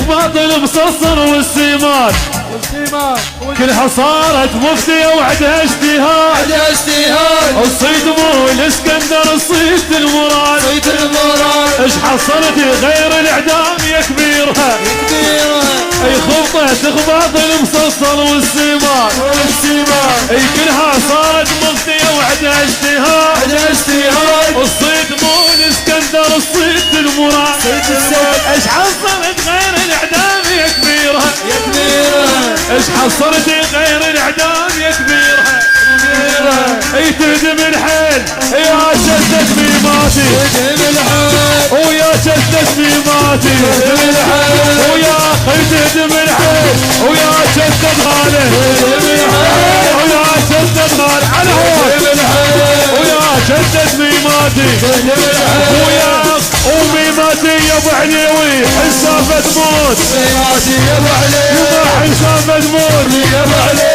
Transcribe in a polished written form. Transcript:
تخبط المصصر والسيمان كلها صارت مفتية وعدها اجتهاد الصيد مو الاسكندر الصيد المراد ايش حصلتي غير الاعدام يا كبيرها اي خبطة تخبط المصصر والسيمان اي كلها صارت مفتية وعدها اجتهاد الصيد مو الاسكندر الصيد المراد ايش حصلت غير الاعدام يا كبيرها ايش حصلتي غير الاعدام يا كبيرها اي تهدم الحيل يا شدت ميماتي ويا شدت ميماتي ويا اخي تهدم الحيل ويا شدت غاله ويا شدت غاله على هون ويا شدت ميماتي ويا وميماتي يا ابو عليوي حسافة تموت ميماتي يا ابو علي حسافة تموت يا ابو علي